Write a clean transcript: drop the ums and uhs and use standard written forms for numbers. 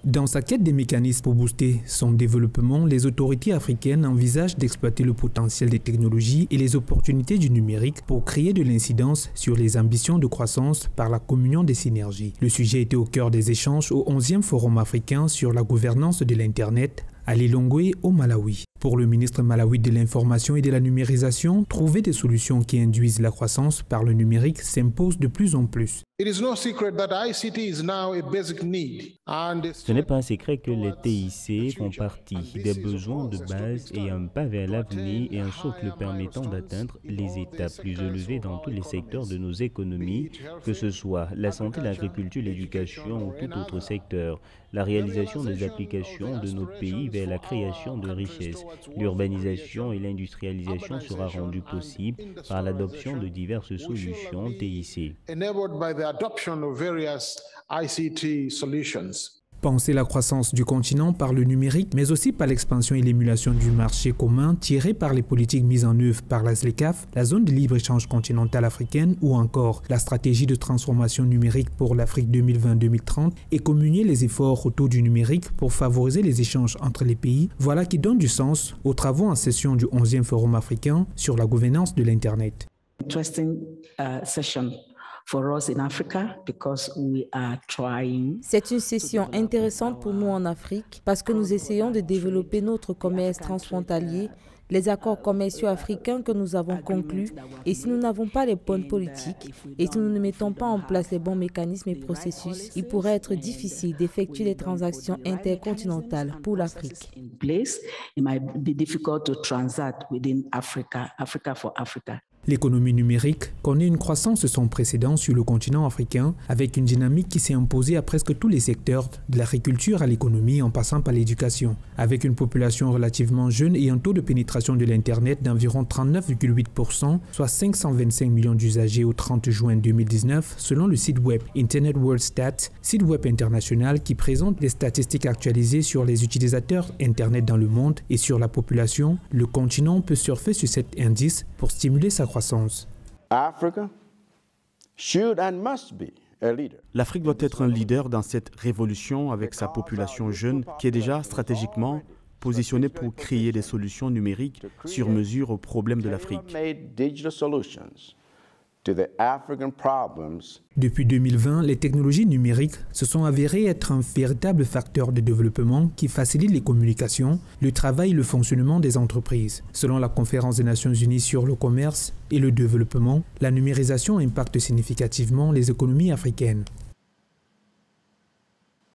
Dans sa quête des mécanismes pour booster son développement, les autorités africaines envisagent d'exploiter le potentiel des technologies et les opportunités du numérique pour créer de l'incidence sur les ambitions de croissance par la communion des synergies. Le sujet était au cœur des échanges au 11e Forum africain sur la gouvernance de l'Internet à Lilongwe au Malawi. Pour le ministre malawi de l'Information et de la Numérisation, trouver des solutions qui induisent la croissance par le numérique s'impose de plus en plus. Ce n'est pas un secret que les TIC font partie des besoins de base et un pas vers l'avenir et un socle permettant d'atteindre les étapes plus élevées dans tous les secteurs de nos économies, que ce soit la santé, l'agriculture, l'éducation ou tout autre secteur. La réalisation des applications de notre pays vers la création de richesses. L'urbanisation et l'industrialisation sera rendue possible par l'adoption de diverses solutions TIC. Penser la croissance du continent par le numérique, mais aussi par l'expansion et l'émulation du marché commun tiré par les politiques mises en œuvre par la ZLECAf, la zone de libre-échange continentale africaine ou encore la stratégie de transformation numérique pour l'Afrique 2020-2030 et communier les efforts autour du numérique pour favoriser les échanges entre les pays, voilà qui donne du sens aux travaux en session du 11e Forum africain sur la gouvernance de l'Internet. C'est une session intéressante pour nous en Afrique parce que nous essayons de développer notre commerce transfrontalier, les accords commerciaux africains que nous avons conclus, et si nous n'avons pas les bonnes politiques et si nous ne mettons pas en place les bons mécanismes et processus, il pourrait être difficile d'effectuer des transactions intercontinentales pour l'Afrique. L'économie numérique connaît une croissance sans précédent sur le continent africain avec une dynamique qui s'est imposée à presque tous les secteurs, de l'agriculture à l'économie en passant par l'éducation. Avec une population relativement jeune et un taux de pénétration de l'Internet d'environ 39,8%, soit 525 millions d'usagers au 30 juin 2019, selon le site web Internet World Stats, site web international qui présente les statistiques actualisées sur les utilisateurs Internet dans le monde et sur la population, le continent peut surfer sur cet indice pour stimuler sa croissance. L'Afrique doit être un leader dans cette révolution avec sa population jeune qui est déjà stratégiquement positionnée pour créer des solutions numériques sur mesure aux problèmes de l'Afrique. Depuis 2020, les technologies numériques se sont avérées être un véritable facteur de développement qui facilite les communications, le travail et le fonctionnement des entreprises. Selon la Conférence des Nations Unies sur le commerce et le développement, la numérisation impacte significativement les économies africaines.